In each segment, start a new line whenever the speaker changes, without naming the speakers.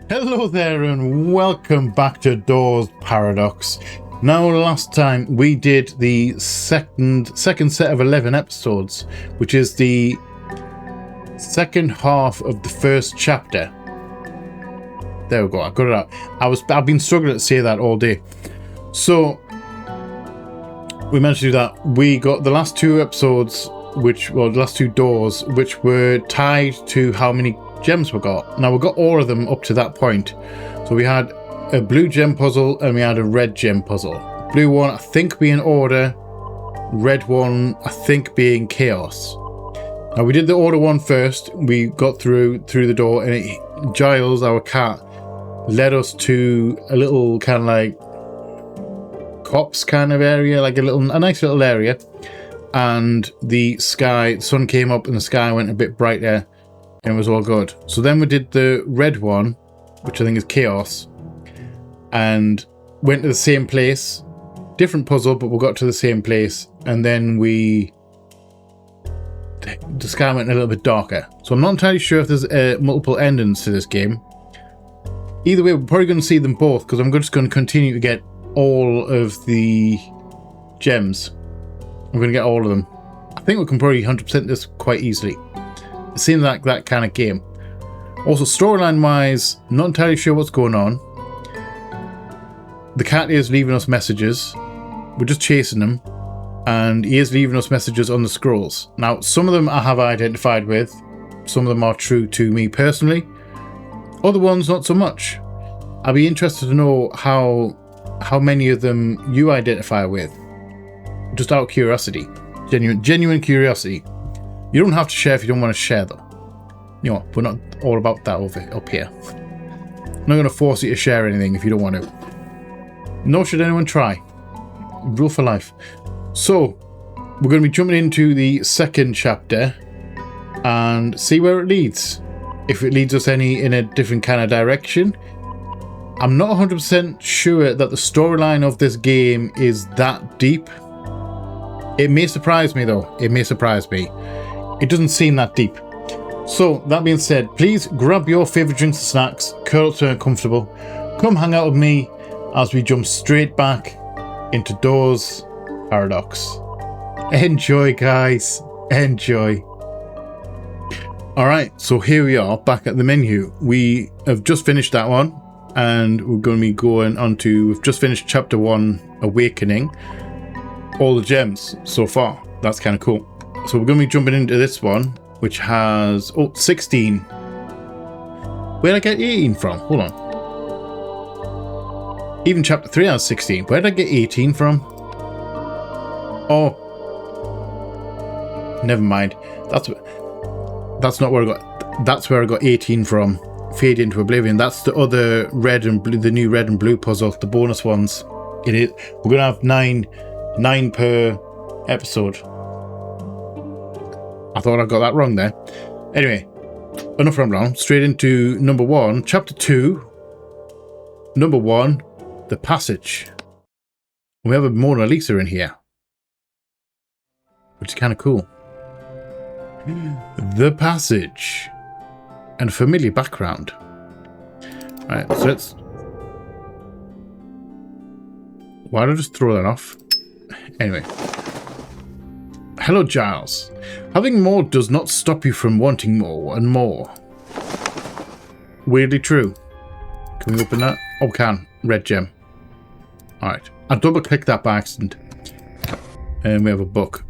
Hello there and welcome back to Doors Paradox. Now, last time we did the second set of 11 episodes, which is the second half of the first chapter. There we go, I got it out. I've been struggling to say that all day. So we managed to do that. We got the last two episodes, the last two doors, which were tied to how many gems we got. Now we got all of them up to that point. So we had a blue gem puzzle and we had a red gem puzzle. Blue one I think being order, red one I think being chaos. Now we did the order one first. We got through the door and Giles, our cat, led us to a little kind of like cops kind of area, like a nice little area, and the sun came up and the sky went a bit brighter and it was all good. So then we did the red one, which I think is chaos, and went to the same place, different puzzle, but we got to the same place, and then the sky went a little bit darker. So I'm not entirely sure if there's multiple endings to this game. Either way, we're probably going to see them both, because I'm just going to continue to get all of the gems. I'm going to get all of them. I think we can probably 100% this quite easily. It seems like that kind of game. Also, storyline wise, not entirely sure what's going on. The cat is leaving us messages. We're just chasing him, and he is leaving us messages on the scrolls. Now, some of them I have identified with. Some of them are true to me personally. Other ones not so much. I'd be interested to know how many of them you identify with. Just out of curiosity. Genuine curiosity. You don't have to share if you don't want to share, though. You know, we're not all about that up here. I'm not going to force you to share anything if you don't want to. Nor should anyone try. Rule for life. So, we're going to be jumping into the second chapter and see where it leads. If it leads us in a different kind of direction. I'm not 100% sure that the storyline of this game is that deep. It may surprise me, though. It may surprise me. It doesn't seem that deep. So, that being said, please grab your favourite drinks and snacks, curl up so uncomfortable, come hang out with me as we jump straight back into Doors Paradox. Enjoy, guys. Enjoy. Alright, so here we are back at the menu. We have just finished that one, and we're going to be going on to, we've just finished chapter 1, Awakening. All the gems so far. That's kind of cool. So we're going to be jumping into this one, which has 16. Where did I get 18 from? Hold on. Even chapter 3 has 16. Where did I get 18 from? Oh, never mind. That's not where I got. That's where I got 18 from. Fade into Oblivion. That's the other red and blue, the new red and blue puzzle, the bonus ones. We're gonna have nine per episode. I thought I got that wrong there. Anyway, enough rambling. Straight into number 1, chapter 2, number 1, The Passage. We have a Mona Lisa in here, which is kind of cool. The Passage. And a familiar background. Alright, so let's... Why did I just throw that off? Anyway. Hello, Giles. Having more does not stop you from wanting more and more. Weirdly true. Can we open that? Oh, we can. Red gem. Alright. I double-clicked that by accident. And we have a book.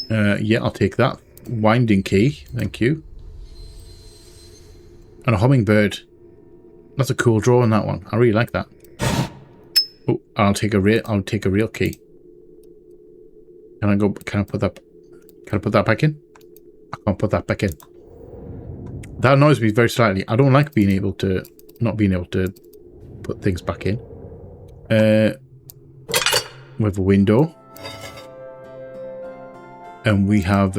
Yeah, I'll take that. Winding key. Thank you. And a hummingbird. That's a cool drawing, that one. I really like that. Oh, I'll take a real key. Can I put that back in? I can't put that back in. That annoys me very slightly. I don't like not being able to put things back in. We have a window. And we have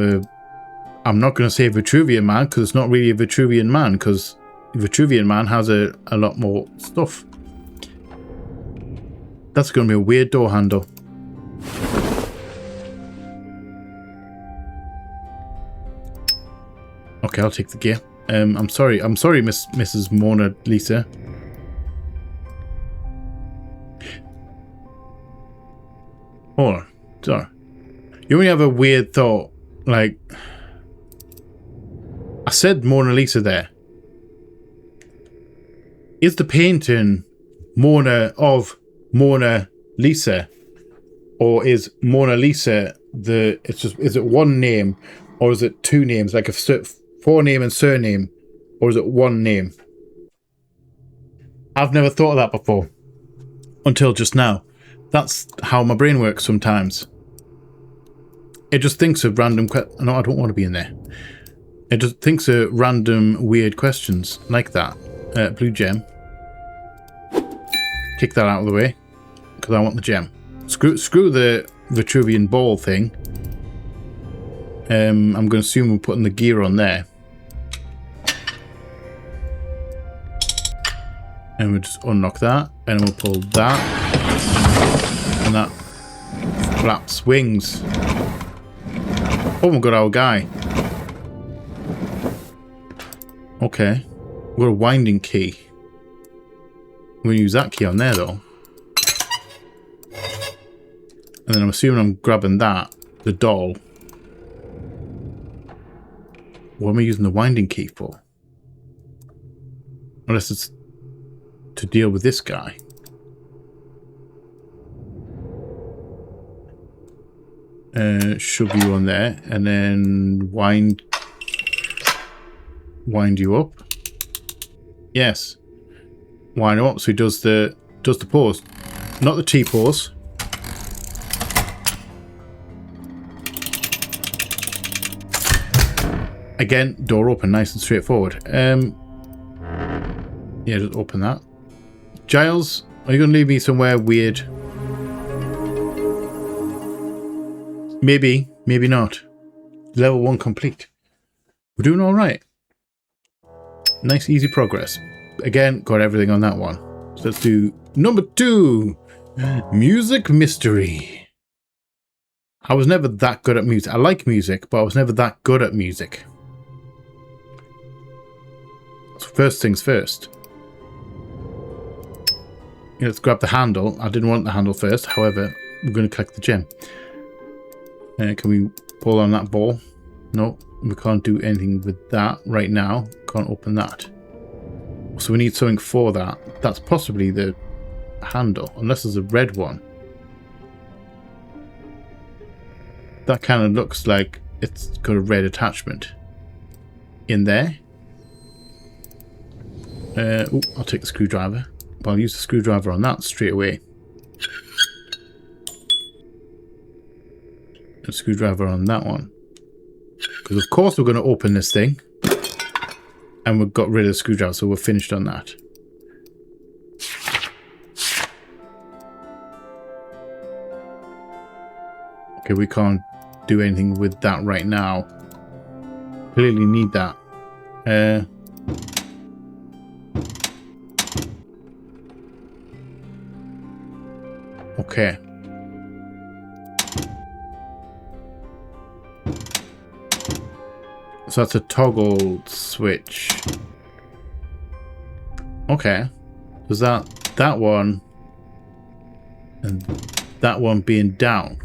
I'm not going to say Vitruvian Man, because it's not really a Vitruvian Man, because Vitruvian Man has a lot more stuff. That's going to be a weird door handle. Okay, I'll take the gear. I'm sorry, Mrs. Mona Lisa. Hold on. Sorry. You only have a weird thought. Like, I said Mona Lisa there. Is the painting of Mona Lisa? Or is Mona Lisa is it one name? Or is it two names? Like a forename and surname? Or is it one name? I've never thought of that before. Until just now. That's how my brain works sometimes. It just thinks of random no, I don't want to be in there. It just thinks of random weird questions like that. Blue gem. Kick that out of the way. Because I want the gem. Screw the Vitruvian ball thing. I'm going to assume we're putting the gear on there. And we'll just unlock that. And we'll pull that. And that flaps wings. Oh my god, our guy. Okay. We've got a winding key. I'm going to use that key on there though. And then I'm assuming I'm grabbing that. The doll. What am I using the winding key for? Unless it's to deal with this guy. Shove you on there and then wind you up. Yes. Wind him up so he does the pose. Not the T-pose. Again, door open, nice and straightforward. Yeah, just open that. Giles, are you going to leave me somewhere weird? Maybe, maybe not. Level 1 complete. We're doing all right. Nice, easy progress. Again, got everything on that one. So let's do number 2. Music mystery. I was never that good at music. I like music, but I was never that good at music. So first things first. Let's grab the handle. I didn't want the handle first. However, we're going to collect the gem. Can we pull on that ball? No, we can't do anything with that right now. Can't open that. So we need something for that. That's possibly the handle, unless there's a red one. That kind of looks like it's got a red attachment in there. I'll take the screwdriver. But I'll use the screwdriver on that straight away. A screwdriver on that one. Because of course we're going to open this thing. And we've got rid of the screwdriver, so we're finished on that. Okay, we can't do anything with that right now. Clearly need that. Okay. So that's a toggle switch. Okay. Was that one and that one being down?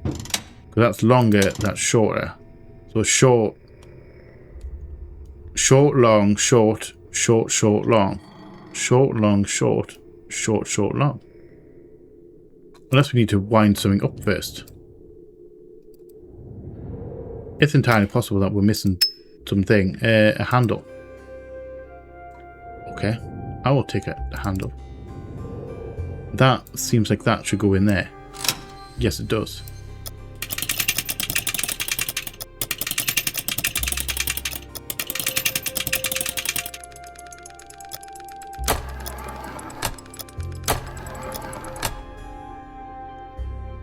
Because that's longer, that's shorter. So short, long, short, long. Short, long, short, long. Unless we need to wind something up first. It's entirely possible that we're missing something. A handle. Okay. I will take a handle. That seems like that should go in there. Yes, it does.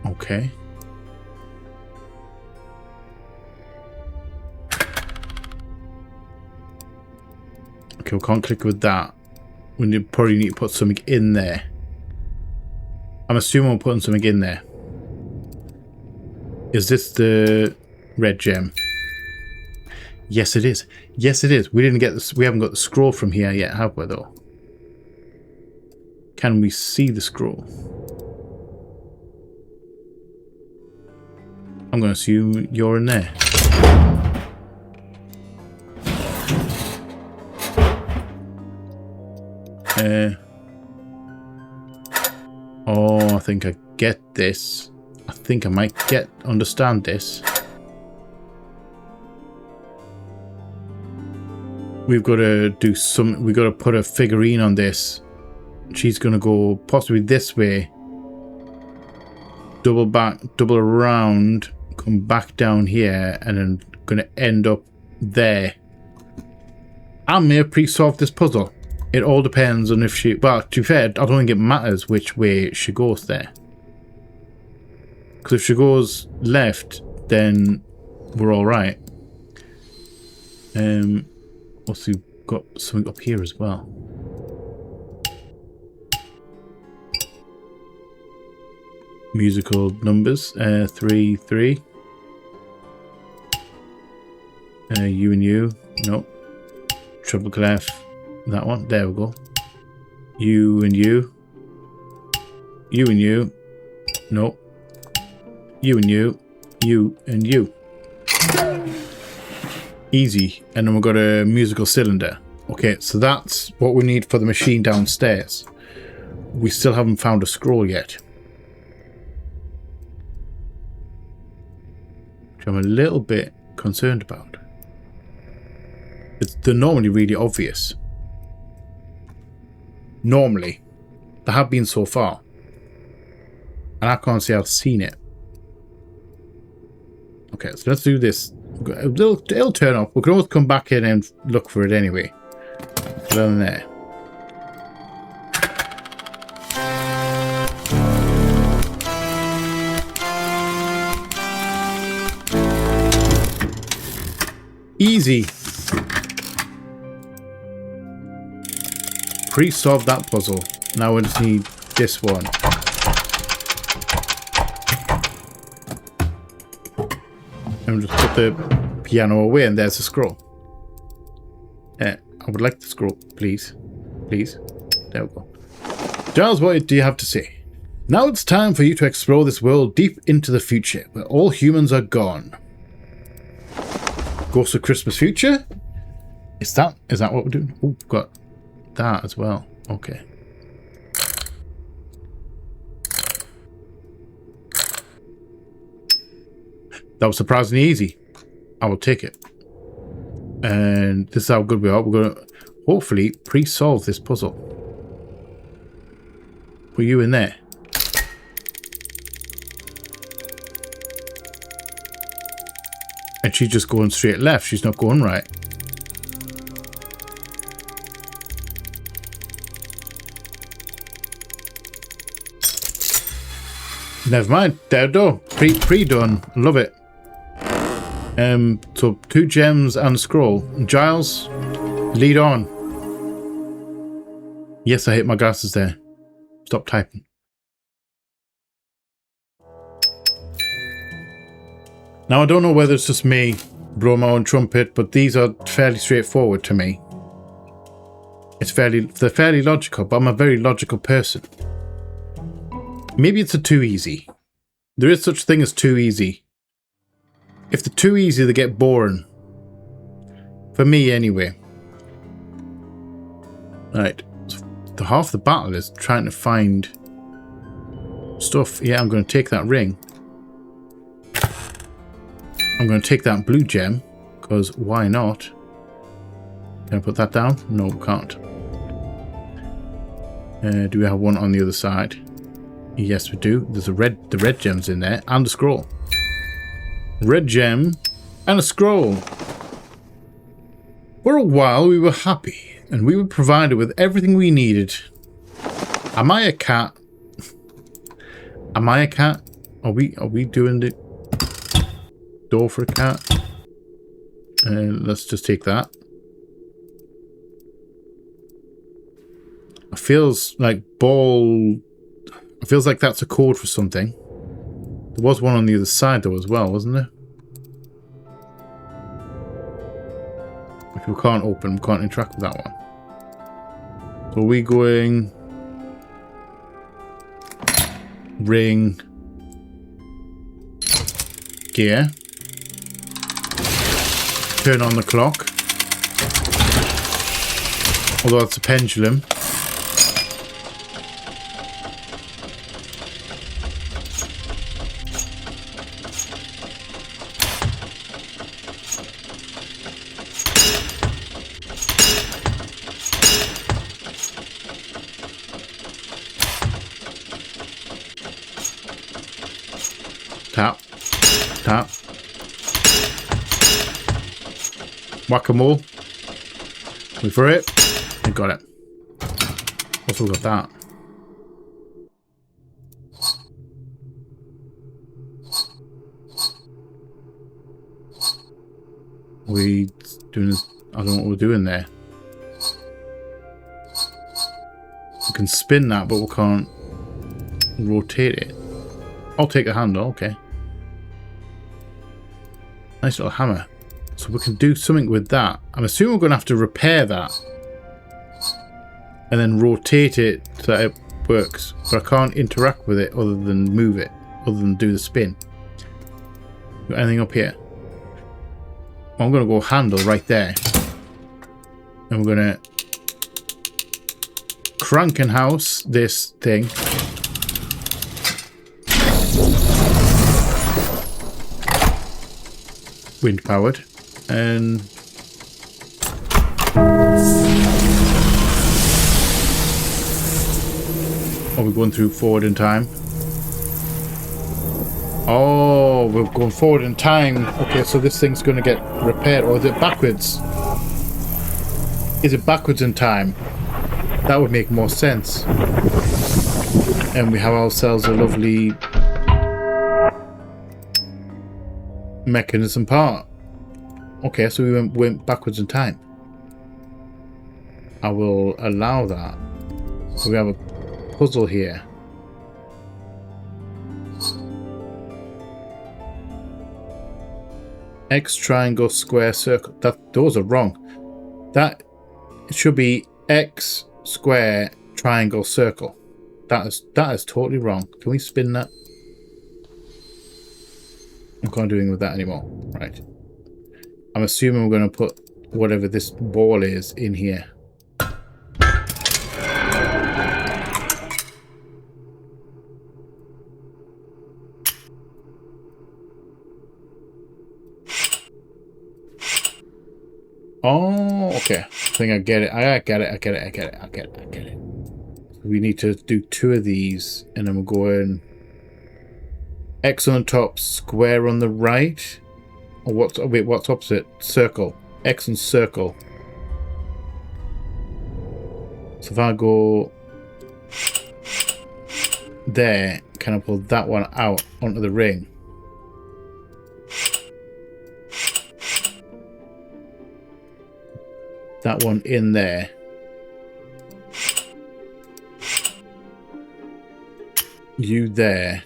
Okay. Okay, we can't click with that. We probably need to put something in there. I'm assuming we're putting something in there. Is this the red gem? Yes, it is. Yes, it is. We didn't get this. We haven't got the scroll from here yet, have we, though? Can we see the scroll? I'm going to assume you're in there. Oh, I think I get this. I think I might understand this. We've got to do some. We've got to put a figurine on this. She's going to go possibly this way. Double back, double around, come back down here, and then going to end up there. I may have pre-solved this puzzle. It all depends on if she... Well, to be fair, I don't think it matters which way she goes there. Because if she goes left, then we're all right. Also, we've got something up here as well. Musical numbers. 3, 3. You and you. Nope. Triple clef. That one. There we go. You and you. You and you. Nope. You and you. You and you. Easy. And then we've got a musical cylinder. Okay, so that's what we need for the machine downstairs. We still haven't found a scroll yet. Which I'm a little bit concerned about. They're normally really obvious. Normally. There have been so far. And I can't say I've seen it. Okay, so let's do this. It'll turn up. We can always come back in and look for it anyway. Put it on there. Easy. Pre-solved that puzzle. Now we just need this one. And we'll just put the piano away, and there's the scroll. I would like the scroll, please. Please. There we go. Giles, what do you have to say? Now it's time for you to explore this world deep into the future, where all humans are gone. Ghost of Christmas Future? Is that what we're doing? Oh, we've got that as well. Okay. That was surprisingly easy. I will take it. And this is how good we are. We're going to hopefully pre-solve this puzzle. Put you in there. And she's just going straight left. She's not going right. Never mind. There we go. Pre-done. Love it. So 2 gems and a scroll. Giles, lead on. Yes, I hit my glasses there. Stop typing. Now, I don't know whether it's just me blowing my own trumpet, but these are fairly straightforward to me. They're fairly logical, but I'm a very logical person. Maybe it's too easy. There is such a thing as too easy. If they're too easy, they get boring. For me, anyway. Right. So half the battle is trying to find stuff. Yeah, I'm going to take that ring. I'm going to take that blue gem, because why not? Can I put that down? No, can't. Do we have one on the other side? Yes, we do. There's the red gems in there, and a scroll. Red gem and a scroll. For a while, we were happy, and we were provided with everything we needed. Am I a cat? Am I a cat? Are we doing the door for a cat? Let's just take that. It feels like It feels like that's a code for something. There was one on the other side though as well, wasn't there? which we can't open. We can't interact with that one. So we going ring, gear, turn on the clock, although it's a pendulum. Tap, tap. Whack-a-mole. Wait for it. I got it. Also got that. We doing this? I don't know what we're doing there. We can spin that, but we can't rotate it. I'll take the handle, okay. Nice little hammer. So we can do something with that. I'm assuming we're going to have to repair that. And then rotate it so that it works. But I can't interact with it other than move it. Other than do the spin. Got anything up here? I'm going to go handle right there. And we're going to Krankenhaus this thing. Wind powered. And are we going through forward in time? Oh, we're going forward in time. Okay, so this thing's going to get repaired. Or is it backwards? Is it backwards in time? That would make more sense. And we have ourselves a lovely mechanism part. Okay, so we went backwards in time. I will allow that. So we have a puzzle here. X, triangle, square, circle. Those are wrong. That should be X, square, triangle, circle. That is totally wrong. Can we spin that? I can't do anything with that anymore. Right. I'm assuming we're going to put whatever this ball is in here. Oh, okay. I think I get it. I get it. We need to do 2 of these, and then we're going X on the top, square on the right. Or what's opposite? Circle. X and circle. So if I go there, can I pull that one out onto the ring? That one in there. You there.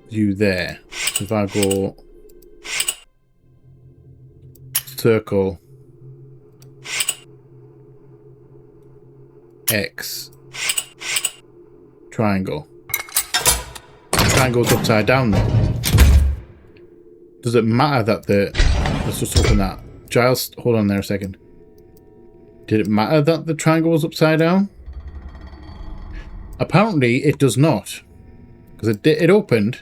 You there. So if I go circle, X, triangle. Triangle's upside down though. Does it matter that let's just open that. Giles, hold on there a second. Did it matter that the triangle was upside down? Apparently it does not. Because it opened.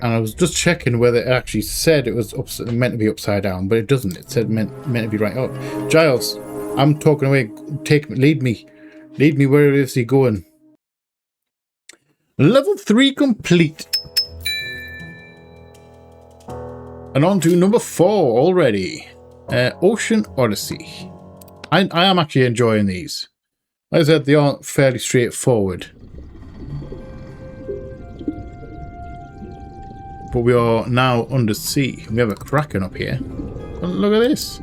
And I was just checking whether it actually said it was meant to be upside down, but it doesn't. It said meant to be right up. Giles, I'm talking away. Lead me. Lead me. Where is he going? Level 3 complete. And on to number 4 already. Ocean Odyssey. I am actually enjoying these. Like I said, they aren't fairly straightforward. But we are now under sea. We have a kraken up here. Oh, look at this.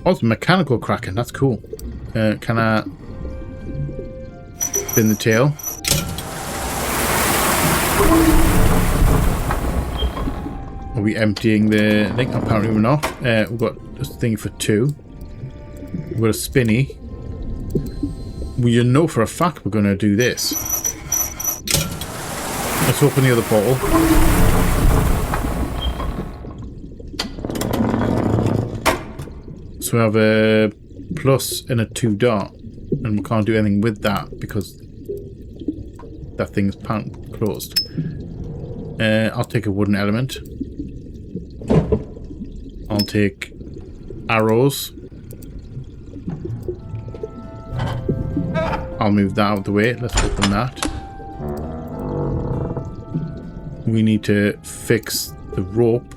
Oh, it's a mechanical kraken. That's cool. Can I spin the tail? Are we emptying the thing? Apparently we're not. We've got a thing for 2. We've got a spinny. We know for a fact we're going to do this. Let's open the other portal. So we have a plus and a 2 dot. And we can't do anything with that because that thing's closed. I'll take a wooden element. I'll take arrows. I'll move that out of the way. Let's open that. We need to fix the rope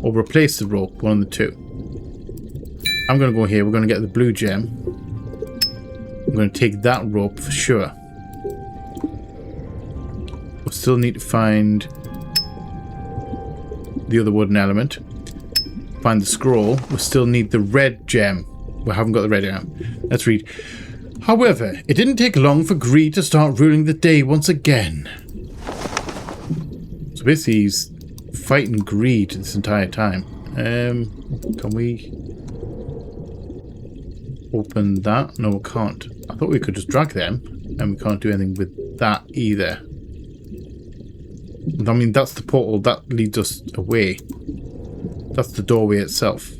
or replace the rope, one of the two. I'm going to go here. We're going to get the blue gem. I'm going to take that rope for sure. We still need to find the other wooden element. Find the scroll. We still need the red gem. We haven't got the red gem. Let's read. However, it didn't take long for greed to start ruling the day once again. So basically he's fighting greed this entire time. Can we open that? No, we can't. I thought we could just drag them, and we can't do anything with that either. I mean, that's the portal that leads us away. That's the doorway itself.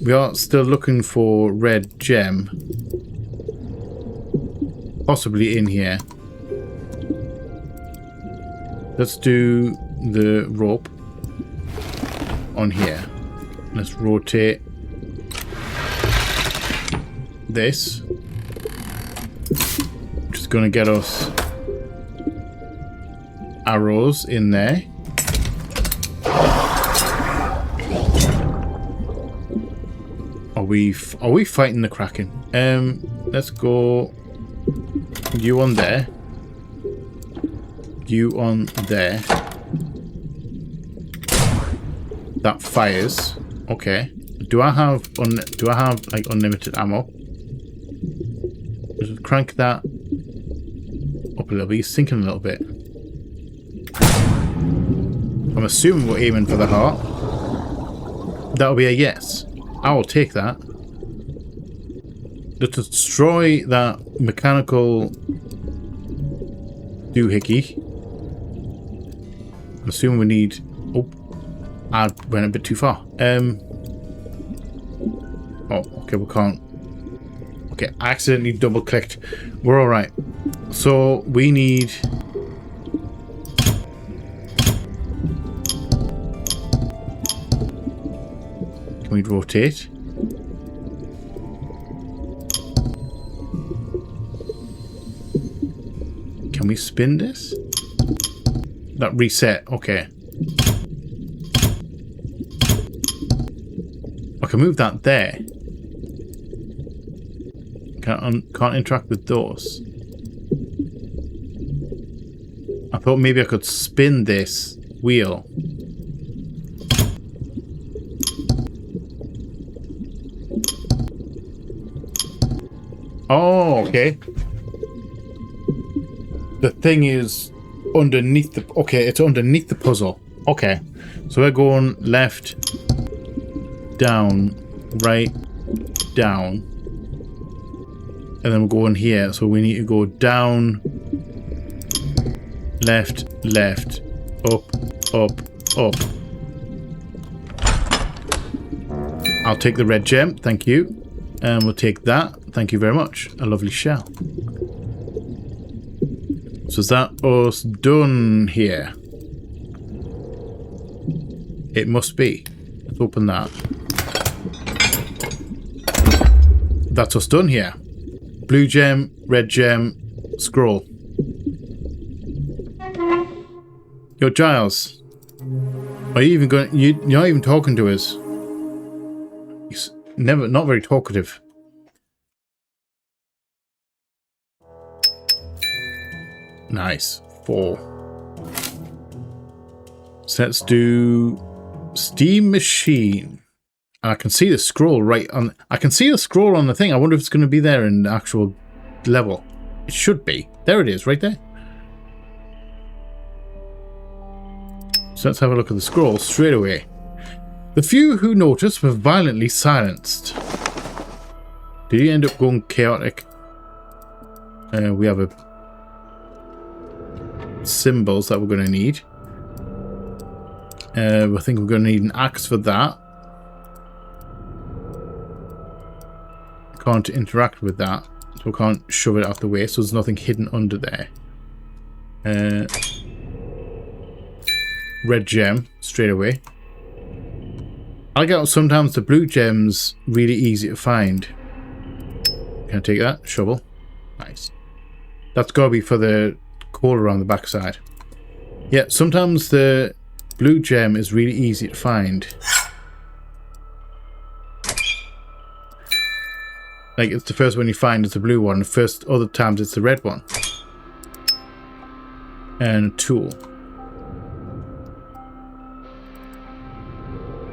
We are still looking for red gem. Possibly in here. Let's do the rope on here. Let's rotate this, which is going to get us arrows in there. Are we fighting the Kraken? Let's go. You on there. You on there. That fires. Okay. Do I have like unlimited ammo? Just crank that up a little bit. He's sinking a little bit. I'm assuming we're aiming for the heart. That'll be a yes. I will take that. To destroy that mechanical doohickey. I'm assuming we need. Oh, I went a bit too far. Oh, okay, we can't. Okay, I accidentally double clicked. We're all right. So we need. Can we rotate? Can we spin this? That reset. Okay. I can move that there. Can't interact with those. I thought maybe I could spin this wheel. Oh, okay. The thing is underneath the... Okay, it's underneath the puzzle. Okay. So we're going left, down, right, down. And then we're going here. So we need to go down, left, left, up, up, up. I'll take the red gem. Thank you. And we'll take that. Thank you very much. A lovely shell. So is that us done here? It must be. Let's open that. That's us done here. Blue gem, red gem, scroll. Yo, Giles. Are you even going? You're not even talking to us. He's not very talkative. Nice. 4. So let's do Steam Machine. And I can see the scroll right on. I can see the scroll on the thing. I wonder if it's going to be there in the actual level. It should be. There it is, right there. So let's have a look at the scroll straight away. The few who noticed were violently silenced. Did he end up going chaotic? We have symbols that we're going to need. I think we're going to need an axe for that. Can't interact with that, so we can't shove it out the way, so there's nothing hidden under there. Red gem straight away. I like how sometimes the blue gem's really easy to find. Can I take that? Shovel. Nice. That's got to be for the coal around the backside. Yeah, sometimes the blue gem is really easy to find. Like, it's the first one you find is the blue one, the first other times it's the red one. And a tool.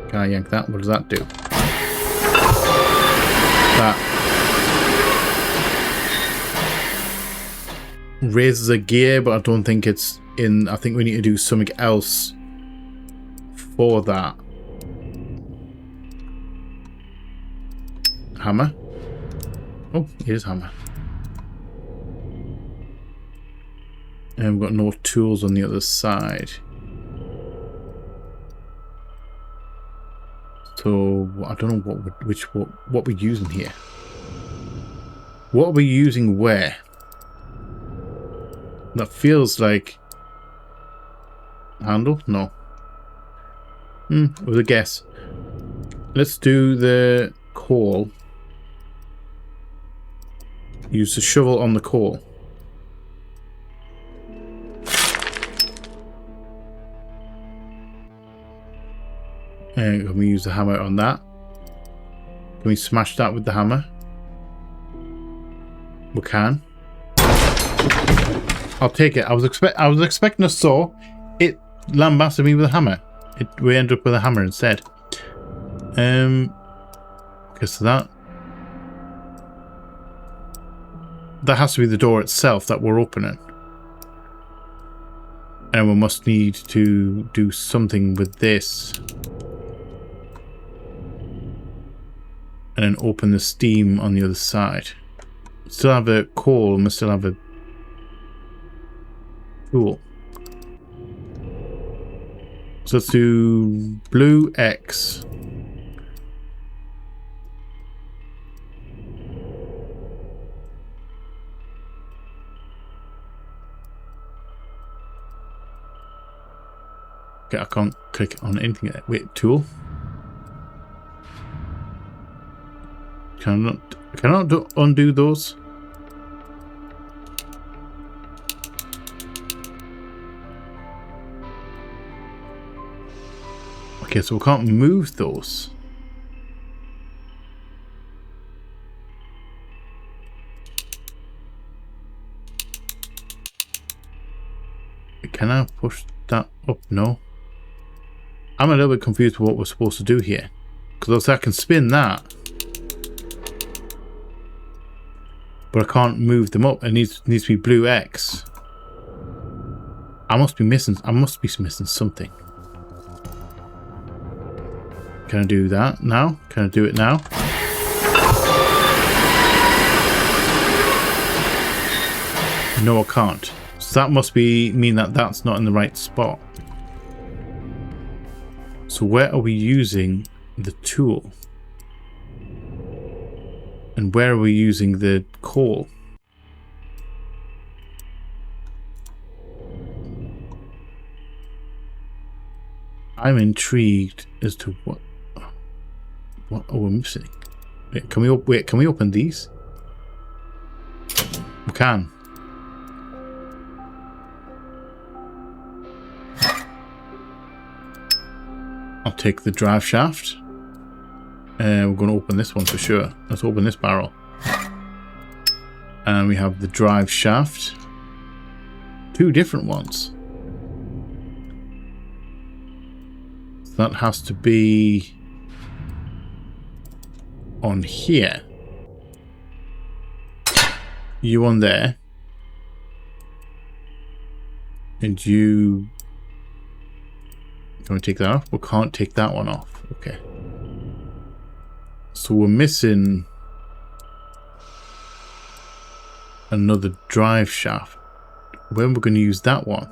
Can I yank that? What does that do? That raises a gear, but I don't think it's in. I think we need to do something else for that. Hammer. Oh, here's hammer. And we've got no tools on the other side. So I don't know what we're using here. What are we using where? That feels like handle? No. It was a guess. Let's do the coal. Use the shovel on the coal. And can we use the hammer on that? Can we smash that with the hammer? We can. I'll take it. I was expecting a saw. It lambasted me with a hammer. We ended up with a hammer instead. Okay, so that has to be the door itself that we're opening. And we must need to do something with this. And then open the steam on the other side. Still have a coal and we still have a tool. So let's do blue X. Okay, I can't click on anything. Wait, tool. Can I not undo those? Okay, so we can't move those. Can I push that up? No. I'm a little bit confused with what we're supposed to do here. Because I can spin that. But I can't move them up. It needs to be blue X. I must be missing something. Can I do that now? Can I do it now? No, I can't. So that must mean that that's not in the right spot. So where are we using the tool? And where are we using the coal? I'm intrigued as to what are we missing? Wait, can we open these? We can. I'll take the drive shaft. We're going to open this one for sure. Let's open this barrel. And we have the drive shaft. Two different ones. So that has to be on here. You on there. And you Can we take that off? We can't take that one off. Okay. So we're missing another drive shaft. When we're going to use that one?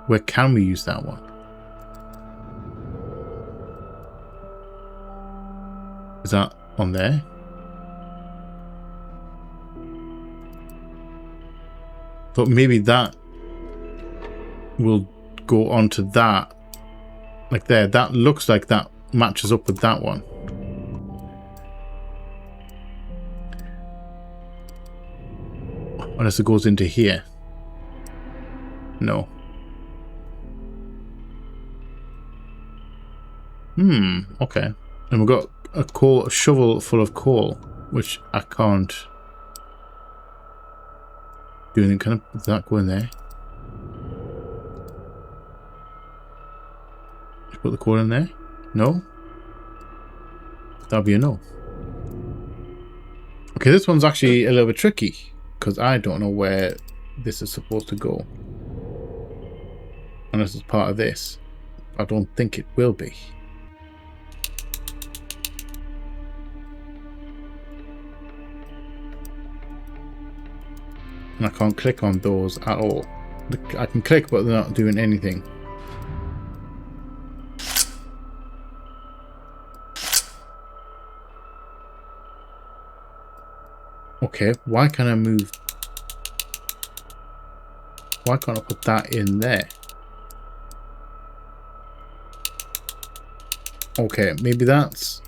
Where can we use that one? Is that on there? Thought maybe that will go onto that. Like there. That looks like that matches up with that one. Unless it goes into here. No. Okay. And we've got a shovel full of coal, which I can't do anything. Can I, does that go in there? Just put the coal in there? No? That'll be a no. Okay, this one's actually a little bit tricky, because I don't know where this is supposed to go. Unless it's part of this. I don't think it will be. And I can't click on those at all. I can click, but they're not doing anything. Okay, why can't I move? Why can't I put that in there? Okay, maybe that's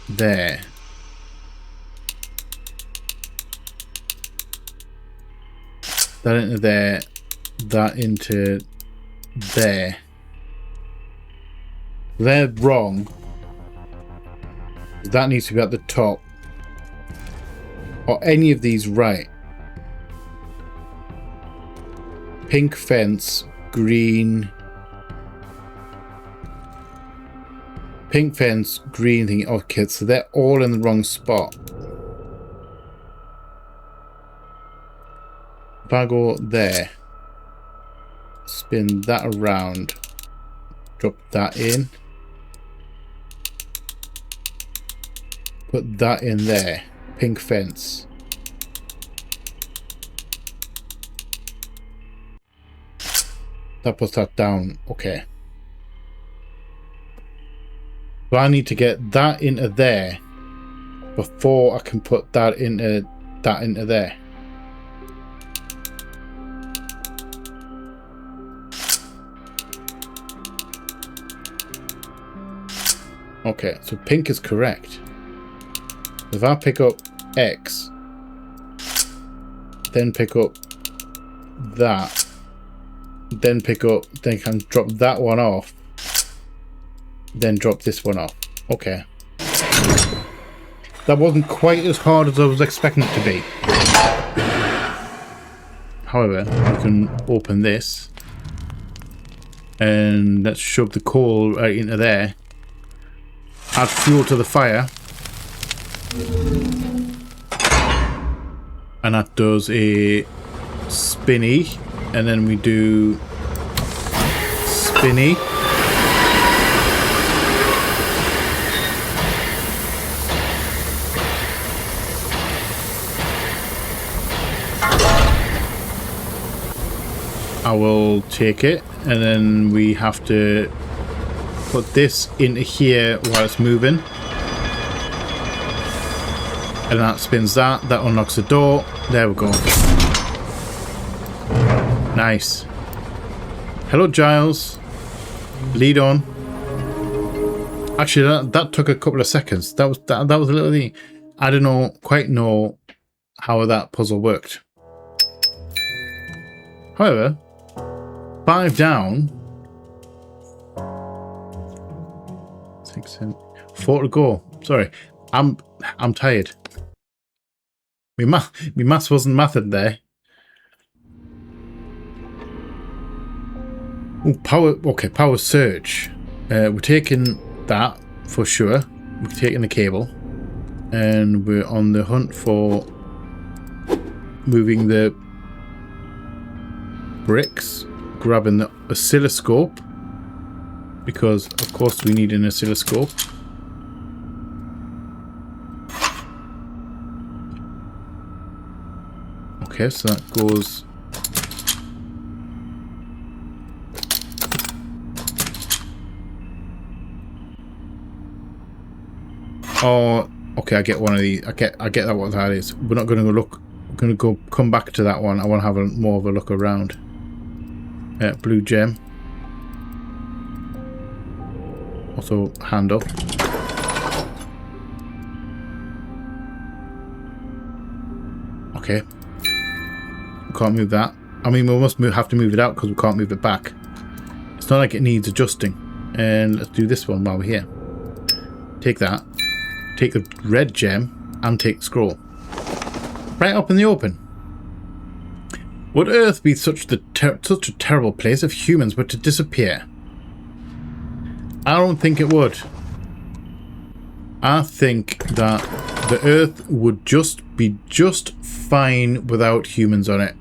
there. That into there, that into there. They're wrong. That needs to be at the top. Or any of these right. Pink fence, green. Pink fence, green thing. Okay, so they're all in the wrong spot. If I go there, spin that around, drop that in, put that in there, pink fence. That puts that down, okay. So I need to get that into there before I can put that into there. Okay, so pink is correct. If I pick up X, then pick up that, then can drop that one off, then drop this one off. Okay. That wasn't quite as hard as I was expecting it to be. However, we can open this and let's shove the coal right into there. Add fuel to the fire, and that does a spinny, and then we do spinny. I will take it, and then we have to put this into here while it's moving, and that spins that unlocks the door. There we go. Nice. Hello, Giles. Lead on. Actually, that took a couple of seconds. That was a little thing. I don't quite know how that puzzle worked. However, 5 down. 6, 7, 4 to go. Sorry, I'm tired. My maths wasn't mathing there. Oh, power. Okay, power surge. We're taking that for sure. We're taking the cable, and we're on the hunt for moving the bricks, grabbing the oscilloscope. because of course we need an oscilloscope. Okay, so that goes. Oh, okay, I get one of these. I get that what that is. We're not going to go look. We're going to come back to that one. I want to have more of a look around. Blue gem. Also handle. Okay. We can't move that. I mean, we must have to move it out because we can't move it back. It's not like it needs adjusting. And let's do this one while we're here. Take that. Take the red gem and take the scroll. Right up in the open. Would Earth be such a terrible place if humans were to disappear? I don't think it would. I think that the Earth would be just fine without humans on it.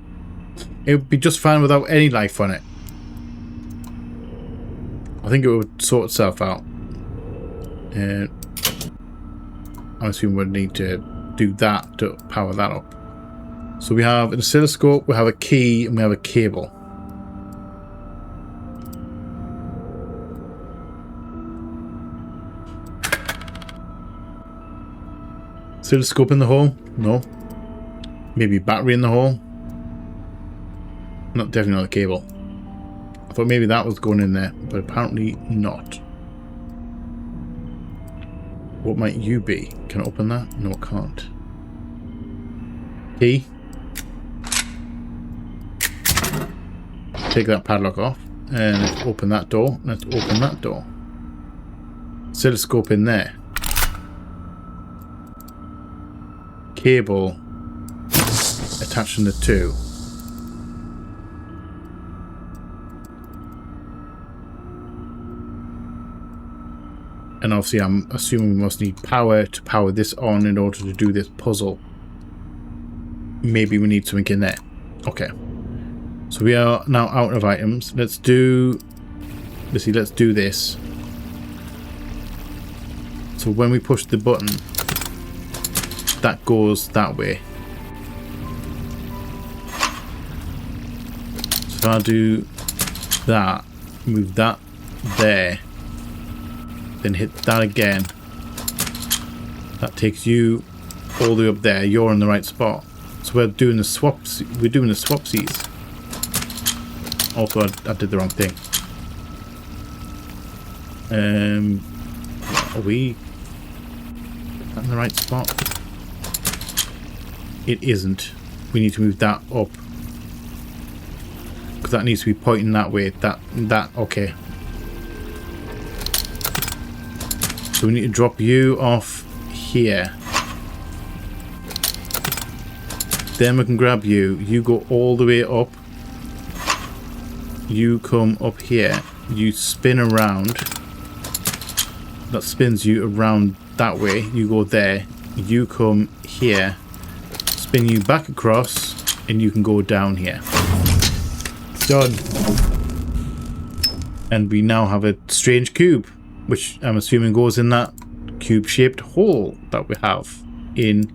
It would be just fine without any life on it. I think it would sort itself out. And I'm assuming we'd need to do that to power that up. So we have an oscilloscope, we have a key, and we have a cable. Oscilloscope in the hole? No. Maybe battery in the hole? Not definitely not the cable. I thought maybe that was going in there, but apparently not. What might you be? Can I open that? No, I can't. Key. Take that padlock off and let's open that door. Let's open that door. Oscilloscope in there. Cable attaching the two. And obviously I'm assuming we must need power to power this on in order to do this puzzle. Maybe we need something in there. Okay. So we are now out of items. Let's do this. So when we push the button, that goes that way. So if I do that, move that there, then hit that again, that takes you all the way up there. You're in the right spot. So we're doing the swaps. We're doing the swapsies. Also, I did the wrong thing. Are we in the right spot? It isn't. We need to move that up because that needs to be pointing that way. That okay. So we need to drop you off here. Then we can grab you. You go all the way up. You come up here. You spin around. That spins you around that way. You go there. You come here. Spin you back across. And you can go down here. Done. And we now have a strange cube, which I'm assuming goes in that cube-shaped hole that we have in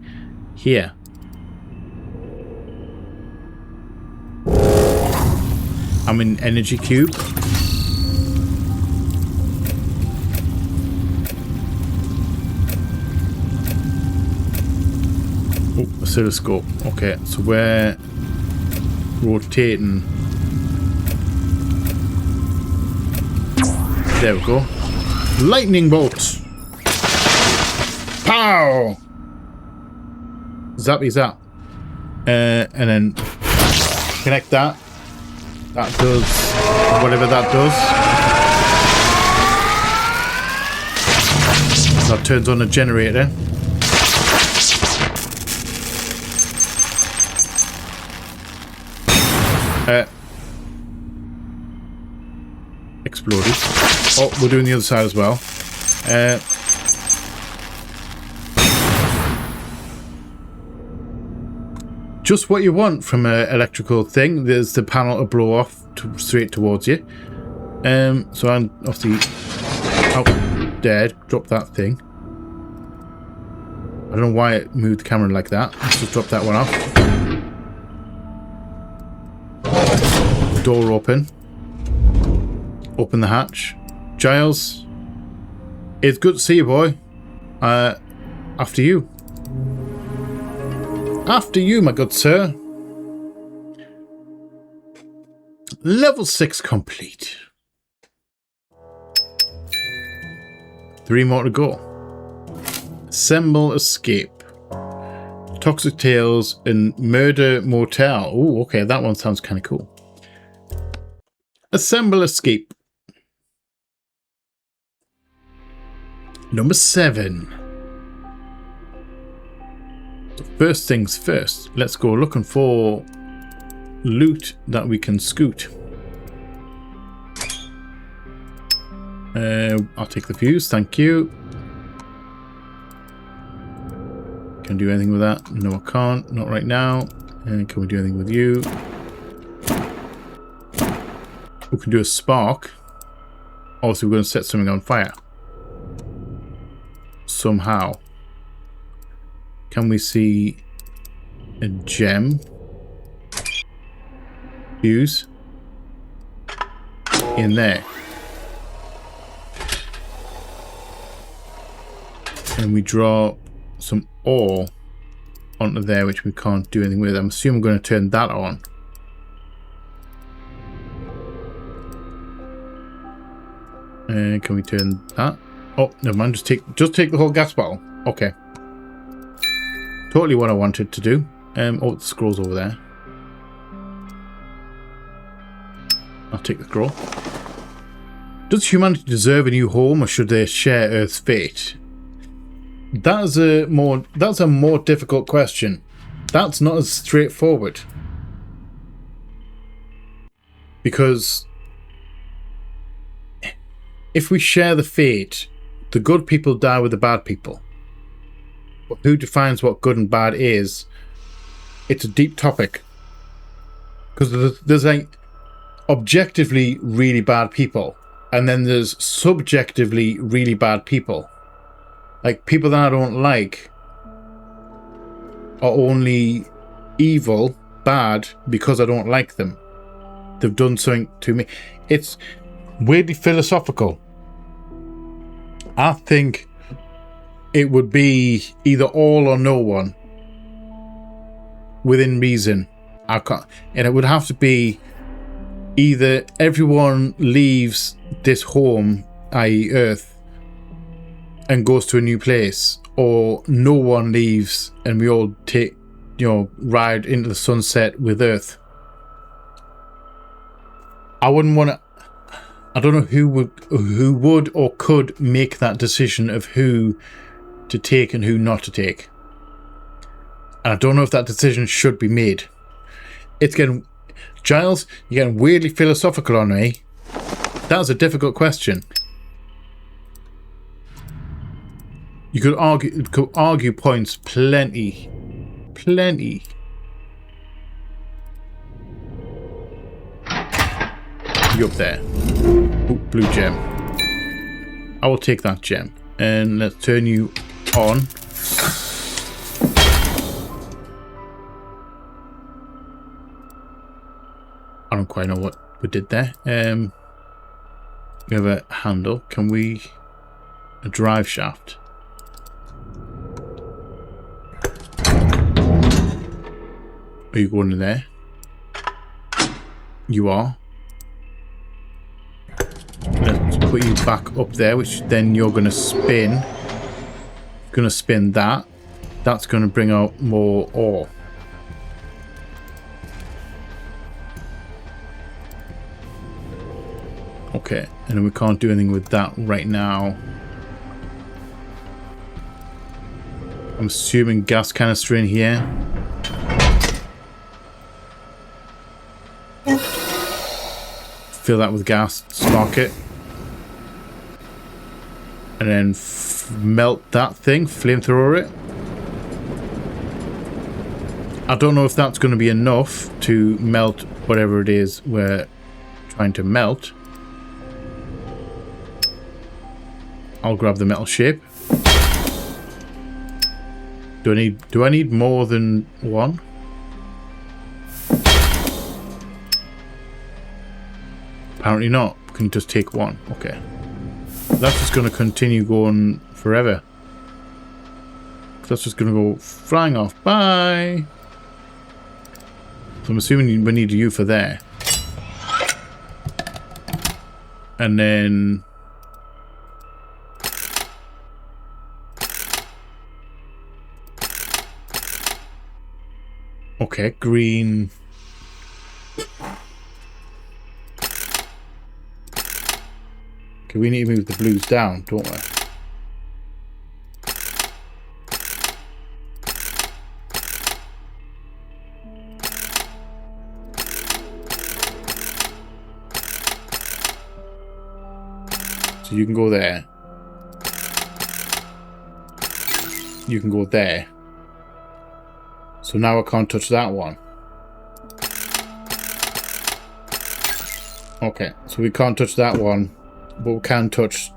here. I'm in energy cube. Oh, oscilloscope. Okay, so we're rotating. There we go. Lightning bolt. Pow! Zappy zap. And then connect that. That does whatever that does. That turns on a generator. Exploded. Oh, we're doing the other side as well. Just what you want from an electrical thing. There's the panel to blow off straight towards you. So I'm obviously Oh, dead. Drop that thing. I don't know why it moved the camera like that. Let's just drop that one off. Door open. Open the hatch. Giles, it's good to see you, boy. After you. After you, my good sir. Level 6 complete. 3 more to go. Assemble Escape. Toxic Tales and Murder Motel. Oh, okay, that one sounds kind of cool. Assemble Escape. Number 7. First things first, let's go looking for loot that we can scoot. I'll take the fuse, thank you. Can I do anything with that? No, I can't, not right now. And can we do anything with you? We can do a spark. Also, we're going to set something on fire. Somehow. Can we see a gem? Fuse. In there. And we draw some ore onto there, which we can't do anything with. I'm assuming I'm going to turn that on. Can we turn that? Oh, never mind. Just take the whole gas bottle. Okay. Totally what I wanted to do. Oh, the scroll's over there. I'll take the scroll. Does humanity deserve a new home, or should they share Earth's fate? That's a more difficult question. That's not as straightforward. Because if we share the fate, the good people die with the bad people. But who defines what good and bad is? It's a deep topic. Because there's like objectively really bad people, and then there's subjectively really bad people. Like, people that I don't like are only evil, bad, because I don't like them. They've done something to me. It's weirdly philosophical. I think it would be either all or no one. Within reason. And it would have to be either everyone leaves this home, i.e. Earth, and goes to a new place, or no one leaves and we all take, ride into the sunset with Earth. I wouldn't want to. I don't know who would or could make that decision of who to take and who not to take. And I don't know if that decision should be made. It's getting, Giles, you're getting weirdly philosophical on me. That's a difficult question. You could argue points plenty. You up there. Ooh, blue gem. I will take that gem. And let's turn you on. I don't quite know what we did there. We have a handle. Can we... a drive shaft. Are you going in there? You are. Let's put you back up there, which then you're going to spin. Going to spin that. That's going to bring out more ore. Okay, and then we can't do anything with that right now. I'm assuming gas canister in here. Fill that with gas, spark it. And then melt that thing, flamethrower it. I don't know if that's going to be enough to melt whatever it is we're trying to melt. I'll grab the metal shape. Do I need more than one? Apparently not. We can just take one. Okay. That's just going to continue going forever. That's just going to go flying off. Bye! So I'm assuming we need you for there. And then... Okay, green... Okay, we need to move the blues down, don't we? So you can go there. You can go there. So now I can't touch that one. Okay, so we can't touch that one. But we can touch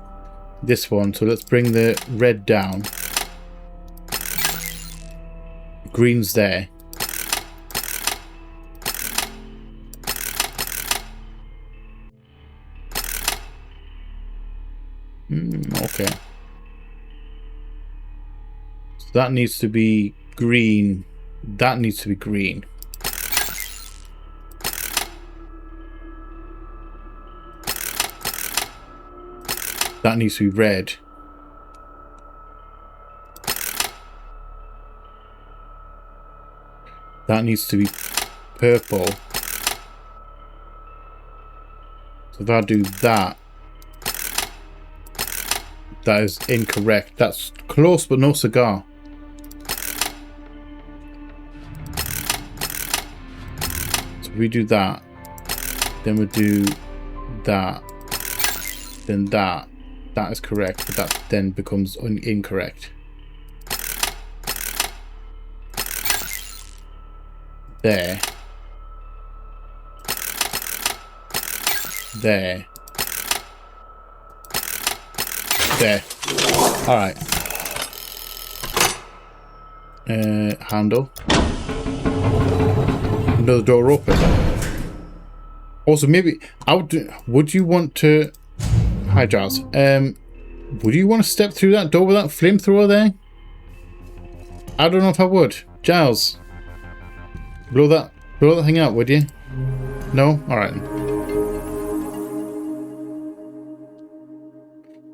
this one, so let's bring the red down. Green's there. Okay. So that needs to be green. That needs to be green. That needs to be red. That needs to be purple. So if I do that, that is incorrect. That's close but no cigar. So if we do that, then we do that, then that. That is correct, but that then becomes incorrect. There. There. There. Alright. Handle. Another door open. Also, maybe would you want to... Hi, Giles. Would you want to step through that door with that flamethrower there? I don't know if I would. Giles. Blow that thing out, would you? No? Alright.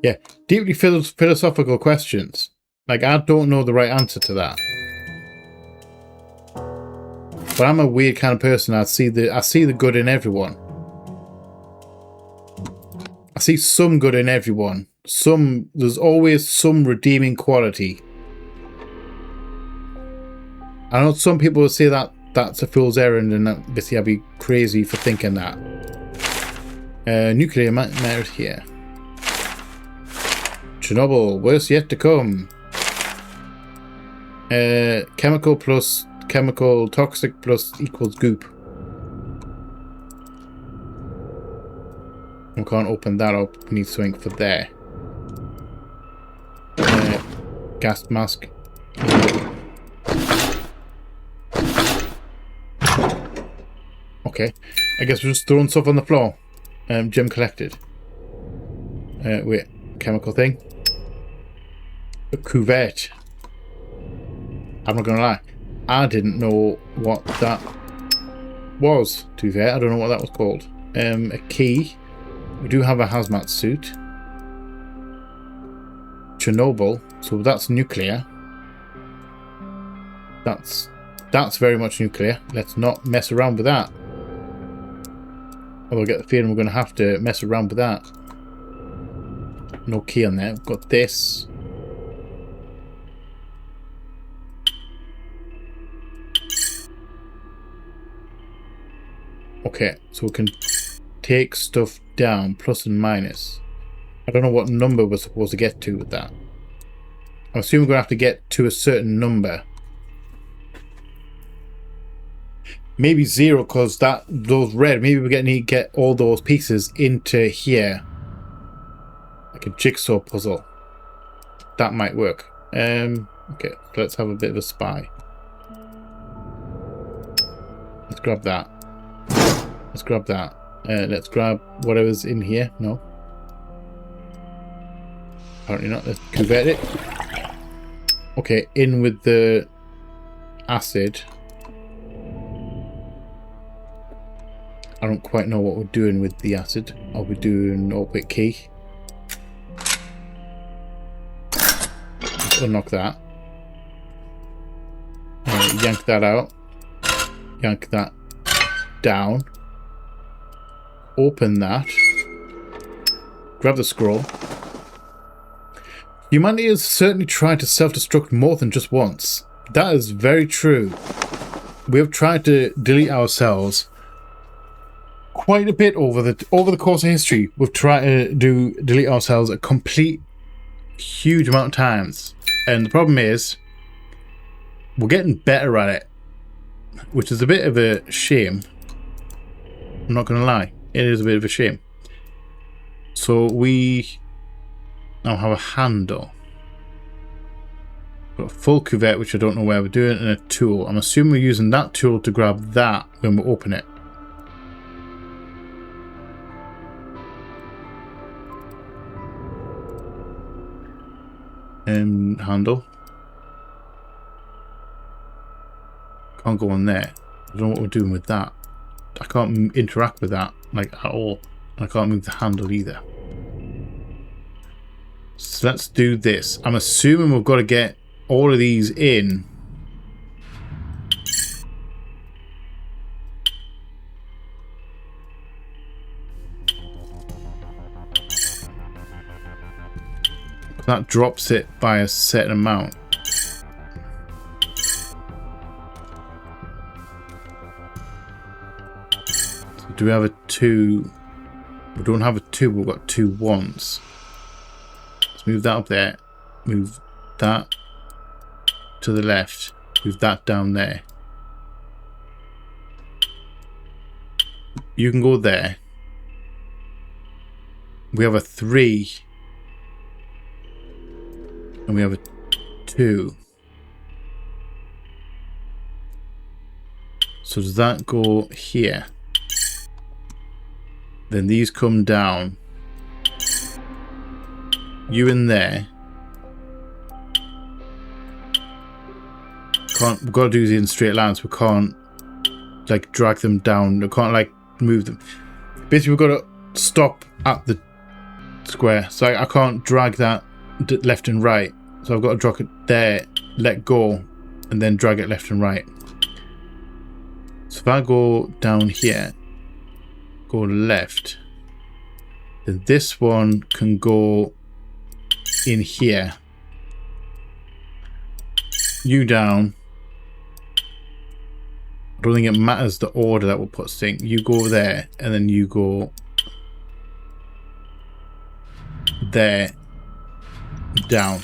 Yeah. Deeply philosophical questions. Like, I don't know the right answer to that. But I'm a weird kind of person. I see the good in everyone. I see some good in everyone. There's always some redeeming quality. I know some people will say that that's a fool's errand, and obviously I'd be crazy for thinking that. Nuclear matters here. Chernobyl, worse yet to come. Chemical plus chemical, toxic plus equals goop. We can't open that up. We need something for there. Gas mask. Okay. I guess we're just throwing stuff on the floor. Gem collected. Wait. Chemical thing. A cuvette. I'm not gonna lie. I didn't know what that was. To be fair, I don't know what that was called. A key. We do have a hazmat suit. Chernobyl. So that's nuclear. That's very much nuclear. Let's not mess around with that. Although I get the feeling we're going to have to mess around with that. No key on there. We've got this. Okay, so we can take stuff down, plus and minus. I don't know what number we're supposed to get to with that. I'm assuming we're going to have to get to a certain number. Maybe 0, because those red, maybe we're going to need to get all those pieces into here. Like a jigsaw puzzle. that might work. Okay, let's have a bit of a spy. Let's grab that. Let's grab that. Let's grab whatever's in here. No. Apparently not. Let's cuvette it. Okay, in with the acid. I don't quite know what we're doing with the acid. Are we doing orbit key? Let's unlock that. Yank that out. Yank that down. Open that. Grab the scroll. Humanity has certainly tried to self-destruct more than just once. That is very true. We have tried to delete ourselves quite a bit over the course of history. We've tried to delete ourselves a complete huge amount of times. And the problem is we're getting better at it, which is a bit of a shame. I'm not going to lie. It is a bit of a shame. So we now have a handle. Got a full cuvette, which I don't know where we're doing, and a tool. I'm assuming we're using that tool to grab that when we open it. Handle. Can't go on there. I don't know what we're doing with that. I can't interact with that like at all. I can't move the handle either. So let's do this. I'm assuming we've got to get all of these in. That drops it by a certain amount. So do we have a 2? We don't have a 2, we've got 2 1s. Let's move that up there. Move that to the left. Move that down there. You can go there. We have a 3. And we have a 2. So does that go here? Then these come down. You in there. We've got to do these in straight lines. We can't like drag them down. We can't like move them. Basically, we've got to stop at the square. So I can't drag that left and right. So I've got to drag it there, let go, and then drag it left and right. So if I go down here, go left, then this one can go in here. You down. I don't think it matters the order that we'll put thing. You go there, and then you go there, down.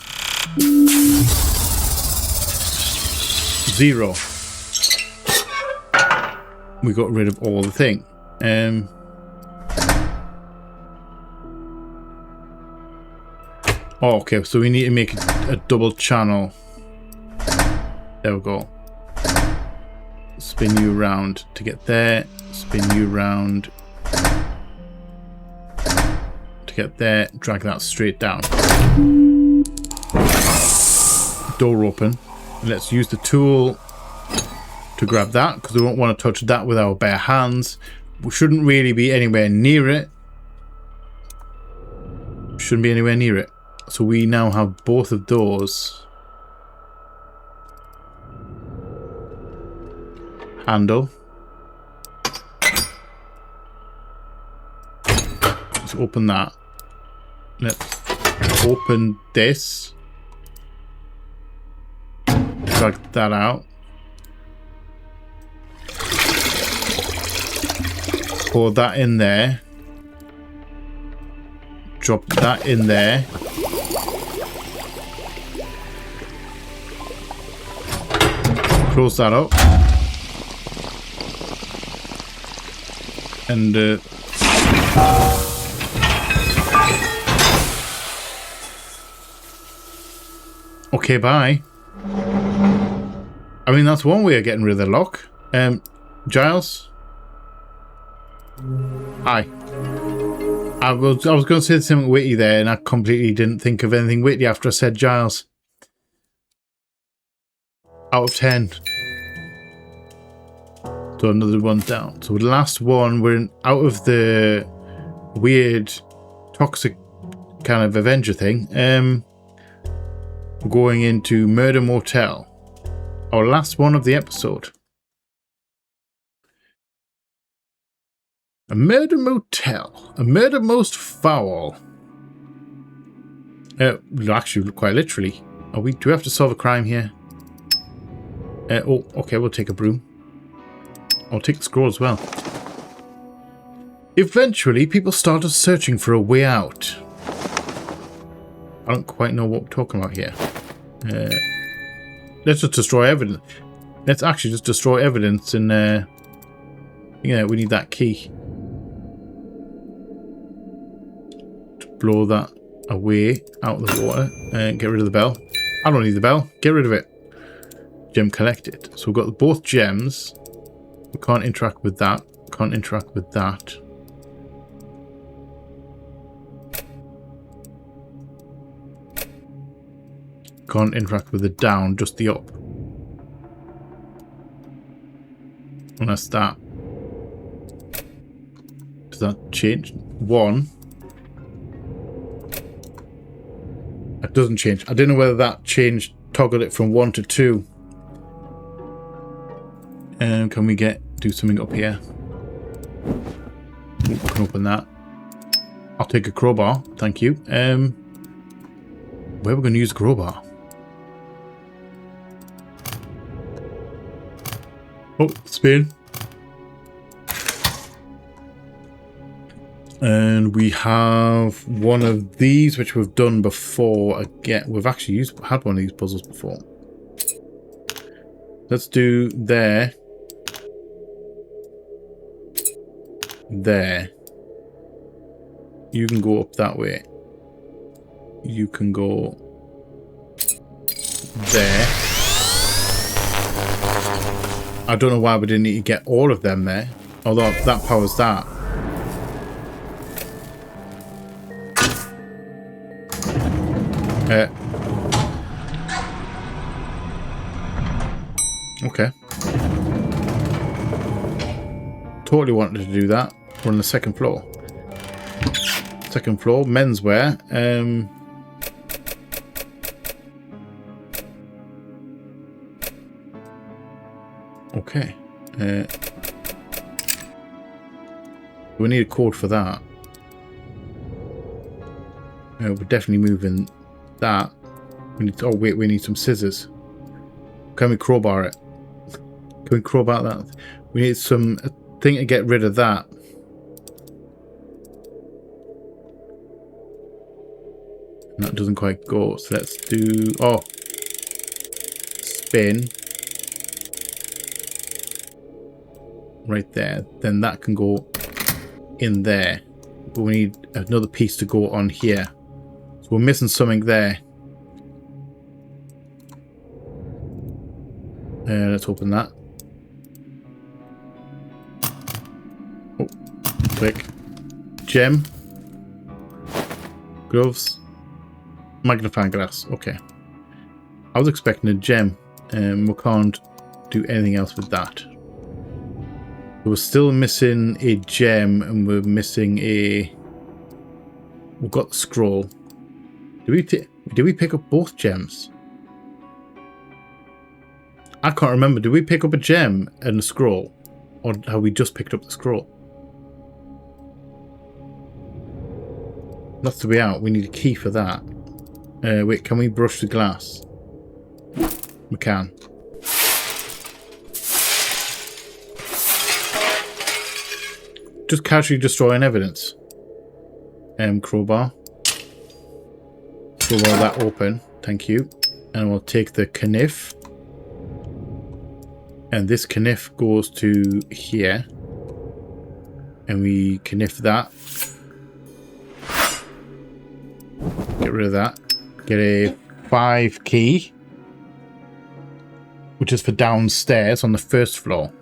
0. We got rid of all the thing. Oh, okay, so we need to make a double channel. There we go. Spin you around to get there. Spin you around to get there. Drag that straight down. Door open. Let's use the tool to grab that because we won't want to touch that with our bare hands. We shouldn't really be anywhere near it. Shouldn't be anywhere near it. So we now have both of those. Handle. Let's open that. Let's open this. Drag that out. Pour that in there. Drop that in there. Close that up. And Okay, bye. I mean, that's one way of getting rid of the lock. Giles? Hi. I was going to say something witty there, and I completely didn't think of anything witty after I said Giles. Out of 10. So another one down. So the last one, we're out of the weird, toxic kind of Avenger thing. We're going into Murder Motel. Our last one of the episode. A murder motel. A murder most foul. Actually, quite literally. Do we have to solve a crime here? Oh, okay, we'll take a broom. I'll take the scroll as well. Eventually, people started searching for a way out. I don't quite know what we're talking about here. Let's just destroy evidence. Let's actually just destroy evidence and, yeah, we need that key. To blow that away out of the water and get rid of the bell. I don't need the bell. Get rid of it. Gem collected. So we've got both gems. We can't interact with that. Can't interact with that. Can't interact with the down, just the up. And that's that. Does that change? 1. That doesn't change. I don't know whether that changed, toggled it from 1 to 2. Can we do something up here? Ooh, can open that. I'll take a crowbar, thank you. Where are we going to use a crowbar? Oh, spin. And we have one of these, which we've done before. Again, we've actually had one of these puzzles before. Let's do there. There. You can go up that way. You can go there. I don't know why we didn't need to get all of them there. Although that powers that. Okay. Totally wanted to do that. We're on the second floor. Second floor, menswear. Okay. We need a cord for that. We're definitely moving that. We need to, oh wait, we need some scissors. Can we crowbar it? Can we crowbar that? We need some thing to get rid of that. And that doesn't quite go. So let's do, oh, spin. Right there. Then that can go in there. But we need another piece to go on here. So we're missing something there. Let's open that. Oh, click. Gem. Gloves. Magnifying glass. Okay. I was expecting a gem. We can't do anything else with that. We're still missing a gem, and we're missing a... We've got the scroll. Did we pick up both gems? I can't remember. Did we pick up a gem and a scroll? Or have we just picked up the scroll? That's the way out. We need a key for that. Wait, can we brush the glass? We can. Just casually destroying evidence. Crowbar. Crowbar that open. Thank you. And we'll take the knife. And this knife goes to here. And we knife that. Get rid of that. Get a 5 key, which is for downstairs on the first floor.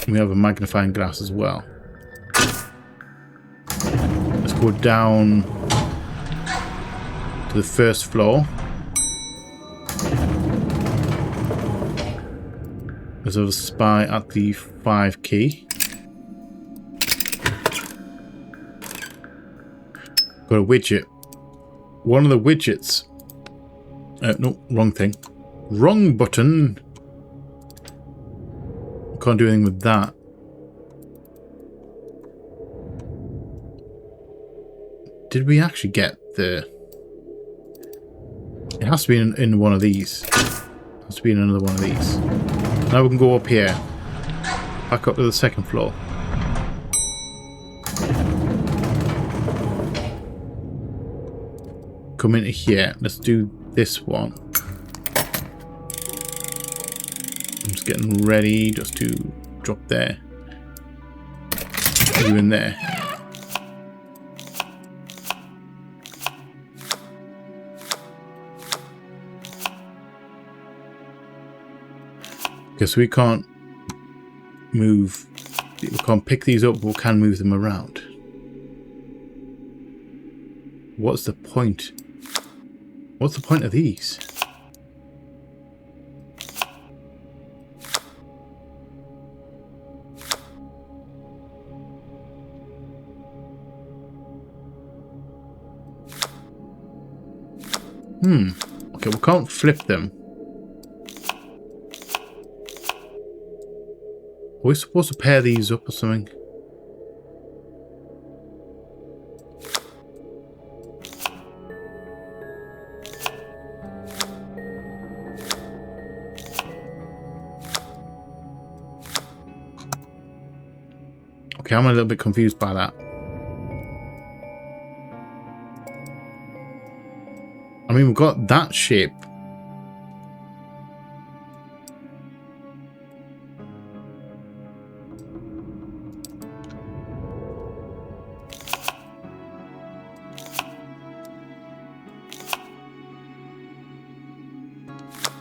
We have a magnifying glass as well. Let's go down to the first floor. There's a spy at the 5 key. Got a widget. One of the widgets. No, wrong thing. Wrong button. Can't do anything with that. Did we actually get the... It has to be in one of these. It has to be in another one of these. Now we can go up here. Back up to the second floor. Come into here. Let's do this one. I'm just getting ready just to drop there. You in there. Okay, so we can't move. We can't pick these up, but we can move them around. What's the point? What's the point of these? Okay, we can't flip them. Are we supposed to pair these up or something? Okay, I'm a little bit confused by that. I mean, we've got that shape.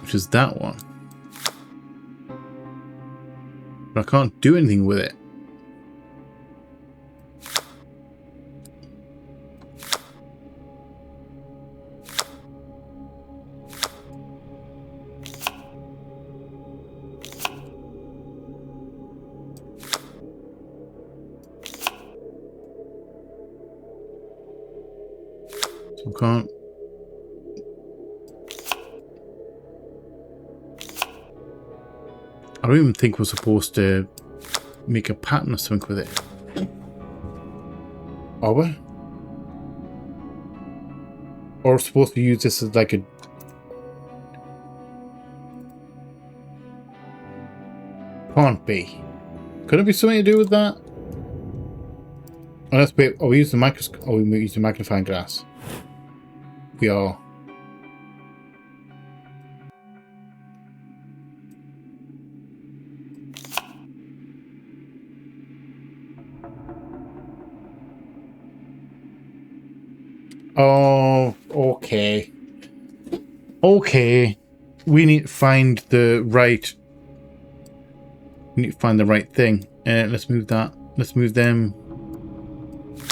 Which is that one. But I can't do anything with it. So I can't. I don't even think we're supposed to make a pattern or something with it. Are we? Or we're supposed to use this as like a... Can't be. Could it be something to do with that? Unless we... Oh, we use the microscope. Oh, we use the magnifying glass. We are. Oh, okay. Okay. We need to find the right... We need to find the right thing. Let's move that. Let's move them...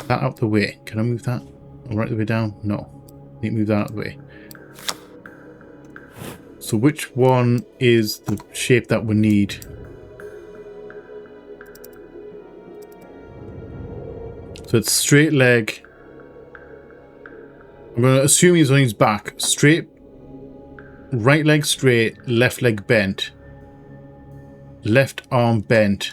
That out the way. Can I move that? Right the way down? No. Need to move that out of the way. So which one is the shape that we need? So it's straight leg... I'm going to assume he's on his back. Straight. Right leg straight. Left leg bent. Left arm bent.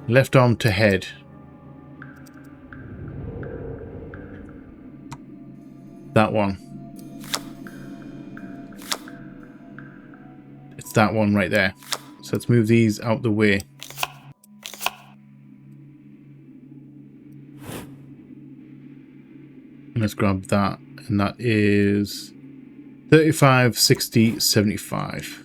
Left arm to head. That one. It's that one right there. So let's move these out the way. Let's grab that, and that is 35, 60, 75.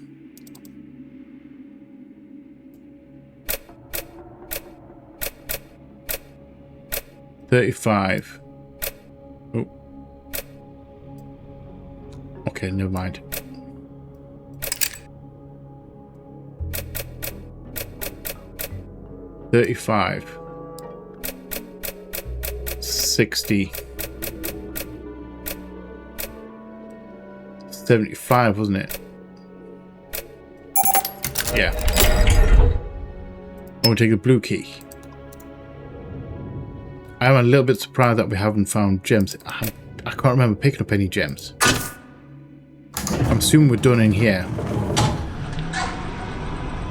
35. Oh. Okay, never mind. $35. 60. 75, wasn't it? Yeah. I'm gonna take a blue key. I'm a little bit surprised that we haven't found gems. I can't remember picking up any gems. I'm assuming we're done in here.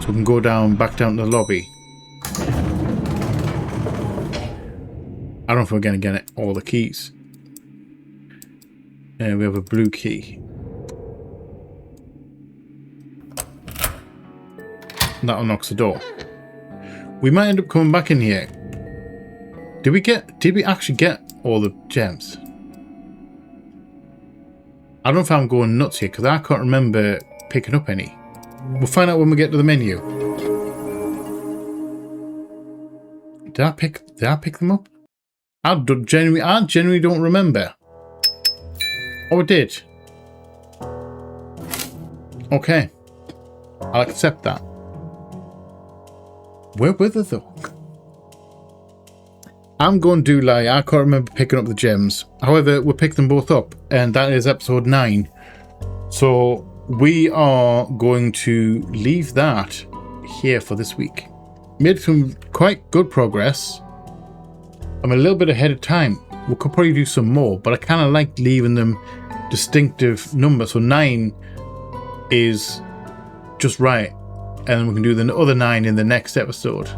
So we can go back down to the lobby. I don't know if we're going to get all the keys. We have a blue key. That unlocks the door. We might end up coming back in here. Did we actually get all the gems? I don't know if I'm going nuts here because I can't remember picking up any. We'll find out when we get to the menu. Did I pick them up? I genuinely don't remember. Oh, it did. Okay. I'll accept that. Where were they though? I'm going to do I can't remember picking up the gems. However, we'll pick them both up. And that is episode 9. So we are going to leave that here for this week. Made some quite good progress. I'm a little bit ahead of time. We could probably do some more, but I kind of like leaving them distinctive numbers. So 9 is just right. And then we can do the other 9 in the next episode.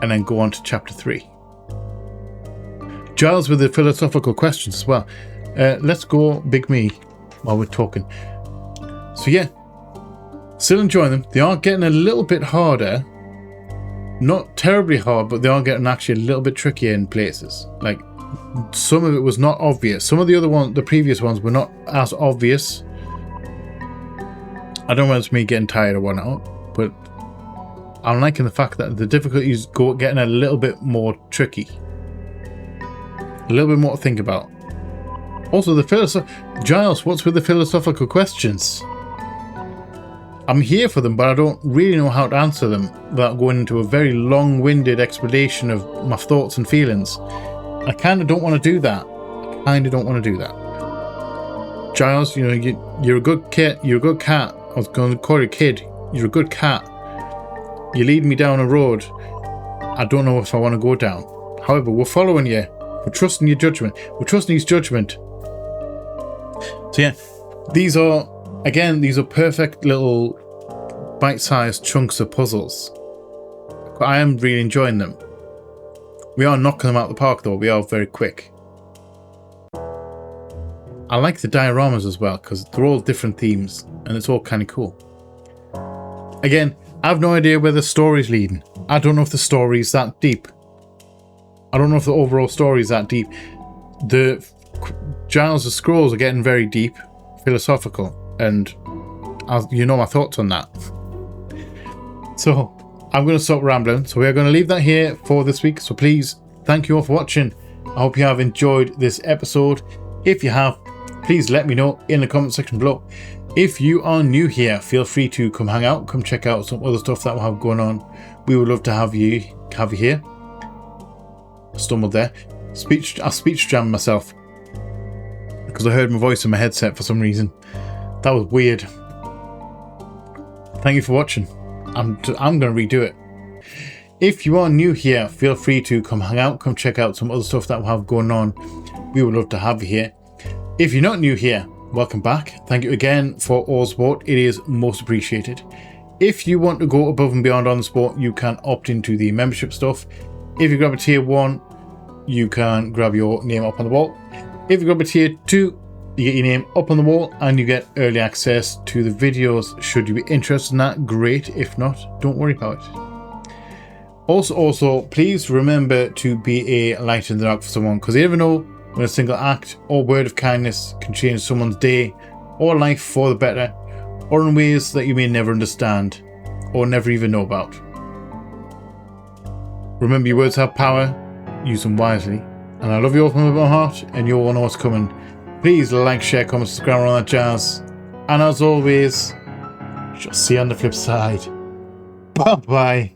And then go on to chapter 3. Giles with the philosophical questions as well. Let's go Big Me while we're talking. So yeah, still enjoying them. They are getting a little bit harder. Not terribly hard, but they are getting actually a little bit trickier in places. Like, some of it was not obvious. Some of the previous ones were not as obvious. I don't know if it's me getting tired or whatnot, but I'm liking the fact that the difficulties getting a little bit more tricky. A little bit more to think about. Also, Giles, what's with the philosophical questions? I'm here for them, but I don't really know how to answer them without going into a very long-winded explanation of my thoughts and feelings. I kind of don't want to do that. Giles, you know, you're a good kid. You're a good cat. I was going to call you a kid. You're a good cat. You lead me down a road I don't know if I want to go down. However, we're following you. We're trusting your judgment. We're trusting his judgment. So yeah, these are perfect little bite-sized chunks of puzzles. I am really enjoying them. We are knocking them out of the park though. We are very quick. I like the dioramas as well because they're all different themes and it's all kind of cool. Again, I have no idea where the story's leading. I don't know if the story's that deep. I don't know if the overall story is that deep. The Giles of Scrolls are getting very deep, philosophical, and you know my thoughts on that. So I'm going to stop rambling. So we are going to leave that here for this week. So please, thank you all for watching. I hope you have enjoyed this episode. If you have, please let me know in the comment section below. If you are new here, feel free to come hang out, come check out some other stuff that we have going on. We would love to have you here. Stumbled there. I speech jammed myself because I heard my voice in my headset for some reason. That was weird. Thank you for watching. I'm going to redo it. If you are new here, feel free to come hang out, come check out some other stuff that we have going on. We would love to have you here. If you're not new here, welcome back. Thank you again for all support. It is most appreciated. If you want to go above and beyond on the sport, you can opt into the membership stuff. If you grab a tier 1, you can grab your name up on the wall. If you grab a tier 2, you get your name up on the wall and you get early access to the videos. Should you be interested in that, great. If not, don't worry about it. Also, please remember to be a light in the dark for someone, because you never know when a single act or word of kindness can change someone's day or life for the better, or in ways that you may never understand or never even know about. Remember, your words have power. Use them wisely. and I love you all from my heart, and you all know what's coming. Please like, share, comment, subscribe, and all that jazz. And as always, shall see you on the flip side. Bye-bye.